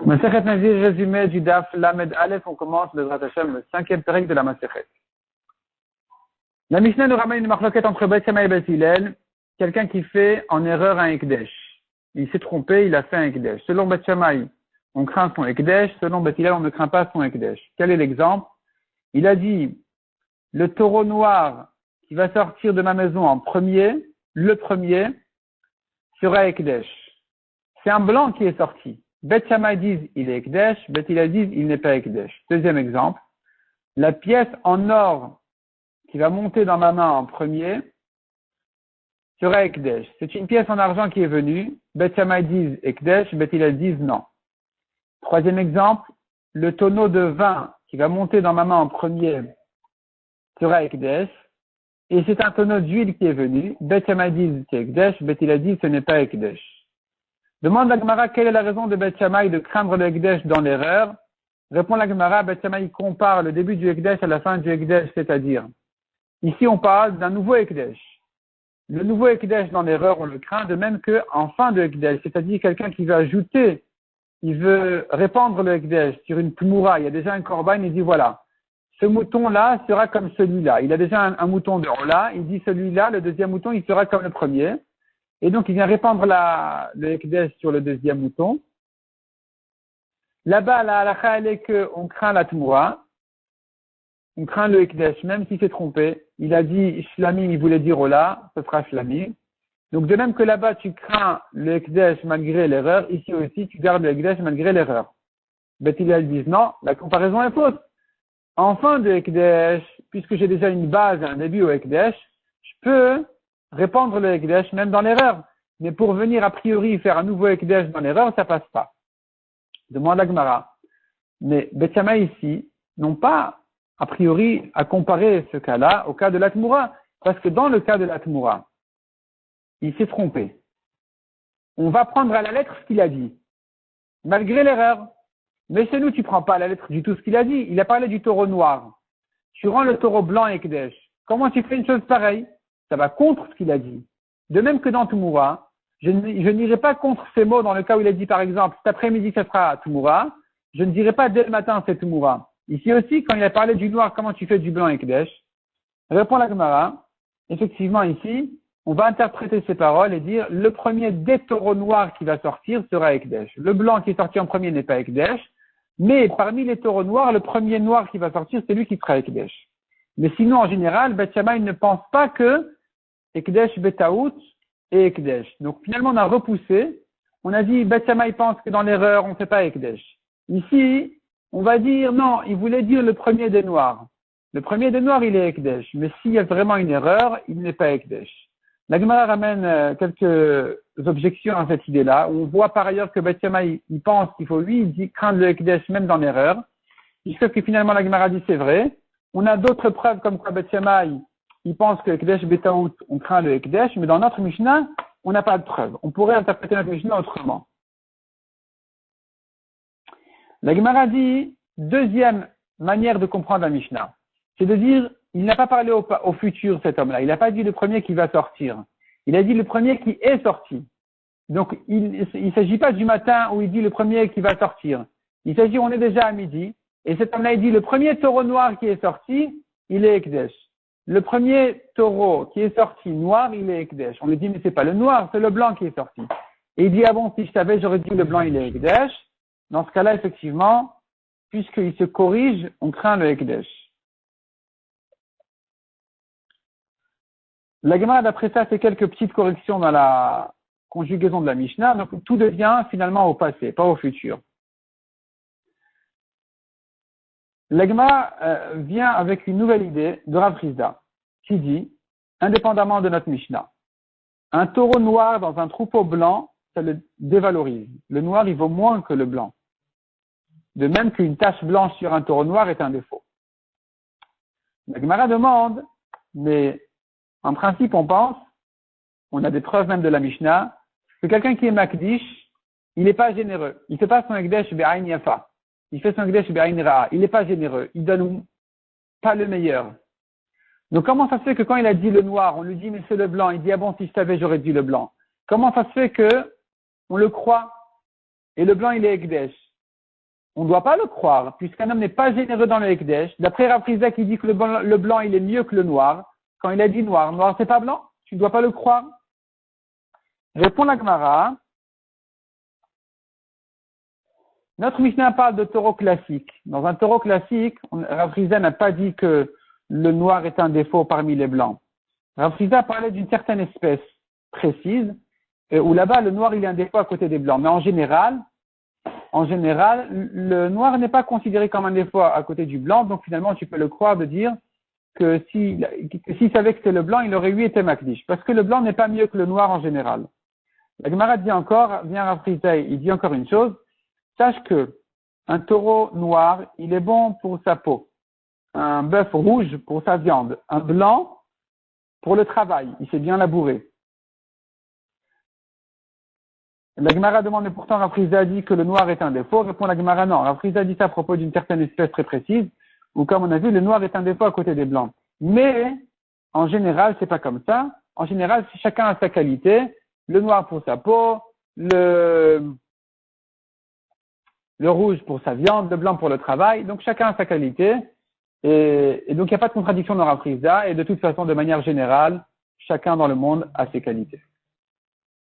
Masechet Nazir, résumé du Daf Lamed Aleph, on commence le Hashem, le 5e pérec de la Masechet. La Mishnah nous ramène une marloquette entre Beth Shammai et Beth Hillel, quelqu'un qui fait en erreur un Ekdesh. Il s'est trompé, il a fait un Ekdesh. Selon Beth Shammai, on craint son Ekdesh, selon Beth Hillel, on ne craint pas son Ekdesh. Quel est l'exemple? Il a dit, le taureau noir qui va sortir de ma maison en premier, le premier, sera Ekdesh. C'est un blanc qui est sorti. Beth Shammai disent il est Ekdesh, Beth Hillel disent il n'est pas Ekdesh. Deuxième exemple, la pièce en or qui va monter dans ma main en premier sera Ekdesh. C'est une pièce en argent qui est venue, Beth Shammai disent Ekdesh, Beth Hillel disent non. Troisième exemple, le tonneau de vin qui va monter dans ma main en premier sera Ekdesh, et c'est un tonneau d'huile qui est venu, Beth Shammai disent c'est Ekdesh, Beth Hillel dit ce n'est pas Ekdesh. Demande la Gemara quelle est la raison de Beth Shammai de craindre le Ekdesh dans l'erreur. Répond la Gemara, Beth Shammai compare le début du Ekdesh à la fin du Ekdesh, c'est-à-dire, ici on parle d'un nouveau Ekdesh. Le nouveau Ekdesh dans l'erreur, on le craint, de même qu'en fin de Ekdesh, c'est-à-dire quelqu'un qui veut ajouter, il veut répandre le Ekdesh sur une Tmoura, il y a déjà un korban, il dit voilà, ce mouton-là sera comme celui-là. Il a déjà un mouton de là, il dit celui-là, le deuxième mouton, il sera comme le premier. Et donc, il vient répandre le Ekdesh sur le deuxième mouton. Là-bas, la halakha, elle est qu'on craint la Tmoura. On craint le Ekdesh, même s'il s'est trompé. Il a dit Shlamim, il voulait dire Ola, ce sera Shlamim. Donc, de même que là-bas, tu crains le Ekdesh malgré l'erreur, ici aussi, tu gardes le Ekdesh malgré l'erreur. Beth Hillel disent non, la comparaison est fausse. En fin de Ekdesh, puisque j'ai déjà une base, un début au Ekdesh, je peux répandre le Ekdesh même dans l'erreur. Mais pour venir a priori faire un nouveau Ekdesh dans l'erreur, ça passe pas. Demande la Gemara. Mais Beth Shammai ici n'ont pas a priori à comparer ce cas-là au cas de la Tmoura. Parce que dans le cas de la Tmoura, il s'est trompé. On va prendre à la lettre ce qu'il a dit. Malgré l'erreur. Mais chez nous, tu prends pas à la lettre du tout ce qu'il a dit. Il a parlé du taureau noir. Tu rends le taureau blanc Ekdesh. Comment tu fais une chose pareille? Ça va contre ce qu'il a dit. De même que dans Tmoura, je n'irai pas contre ces mots dans le cas où il a dit par exemple, cet après-midi ça sera Tmoura, je ne dirai pas dès le matin c'est Tmoura. Ici aussi, quand il a parlé du noir, comment tu fais du blanc Ekdesh? Répond la Gemara, effectivement ici, on va interpréter ces paroles et dire, le premier des taureaux noirs qui va sortir sera Ekdesh. Le blanc qui est sorti en premier n'est pas Ekdesh, mais parmi les taureaux noirs, le premier noir qui va sortir, c'est lui qui sera Ekdesh. Mais sinon, en général, Beth Shammai ne pense pas que Ekdesh Betaout et Ekdesh. Donc finalement, on a repoussé. On a dit, Beth Shammai pense que dans l'erreur, on ne fait pas Ekdesh. Ici, on va dire, non, il voulait dire le premier des noirs. Le premier des noirs, il est Ekdesh. Mais s'il y a vraiment une erreur, il n'est pas Ekdesh. La Gemara ramène quelques objections à cette idée-là. On voit par ailleurs que Beth Shammai, il pense qu'il faut, lui, il dit craindre le Ekdesh même dans l'erreur. Il se que finalement, la Gemara dit c'est vrai. On a d'autres preuves comme quoi Beth Shammai, il pense que Ekdesh Betaout, on craint le Ekdesh, mais dans notre Mishnah, on n'a pas de preuve. On pourrait interpréter notre Mishnah autrement. La Gemara dit, deuxième manière de comprendre la Mishnah, c'est de dire, il n'a pas parlé au futur, cet homme-là. Il n'a pas dit le premier qui va sortir. Il a dit le premier qui est sorti. Donc, il ne s'agit pas du matin où il dit le premier qui va sortir. Il s'agit, on est déjà à midi, et cet homme-là, il dit le premier taureau noir qui est sorti, il est Ekdesh. Le premier taureau qui est sorti noir, il est Ekdesh. On lui dit, mais c'est pas le noir, c'est le blanc qui est sorti. Et il dit, ah bon, si je savais, j'aurais dit le blanc, il est Ekdesh. Dans ce cas-là, effectivement, puisqu'il se corrige, on craint le Ekdesh. La Gemara, d'après ça, fait quelques petites corrections dans la conjugaison de la Mishnah. Donc, tout devient finalement au passé, pas au futur. La Gemara vient avec une nouvelle idée de Rav Rizda, qui dit, indépendamment de notre Mishnah, un taureau noir dans un troupeau blanc, ça le dévalorise. Le noir, il vaut moins que le blanc. De même qu'une tache blanche sur un taureau noir est un défaut. La Gemara demande, mais en principe, on pense, on a des preuves même de la Mishnah, que quelqu'un qui est Makdish, il n'est pas généreux. Il ne fait pas son Ekdesh Be'ain Yafa. Il fait son Ekdesh Be'ain Ra'a. Il n'est pas généreux. Il donne pas le meilleur. Donc comment ça se fait que quand il a dit le noir, on lui dit mais c'est le blanc, il dit ah bon si je savais j'aurais dit le blanc. Comment ça se fait que on le croit et le blanc il est Ekdesh? on ne doit pas le croire, puisqu'un homme n'est pas généreux dans le Ekdesh. D'après Rav Friza qui dit que le blanc, il est mieux que le noir, quand il a dit noir, noir c'est pas blanc, tu ne dois pas le croire. Répond la Gemara. Notre Mishnah parle de taureau classique. Dans un taureau classique, Rav Friza n'a pas dit que le noir est un défaut parmi les blancs. Rav Friza parlait d'une certaine espèce précise, où là-bas, le noir, il est un défaut à côté des blancs. Mais en général, le noir n'est pas considéré comme un défaut à côté du blanc, donc finalement, tu peux le croire de dire que s'il savait que c'était le blanc, il aurait eu été makdish. Parce que le blanc n'est pas mieux que le noir en général. La Gemara dit encore, vient Rav Friza, il dit encore une chose, sache que un taureau noir, il est bon pour sa peau. Un bœuf rouge pour sa viande. Un blanc pour le travail. Il sait bien labourer. La Gemara demande, mais pourtant Rav Friza dit que le noir est un défaut. Répond la Gemara, non. Rav Friza dit ça à propos d'une certaine espèce très précise, où comme on a vu, le noir est un défaut à côté des blancs. Mais, en général, c'est pas comme ça. En général, chacun a sa qualité. Le noir pour sa peau, le rouge pour sa viande, le blanc pour le travail. Donc, chacun a sa qualité. Et donc, il n'y a pas de contradiction dans Rav Friza. Et de toute façon, de manière générale, chacun dans le monde a ses qualités.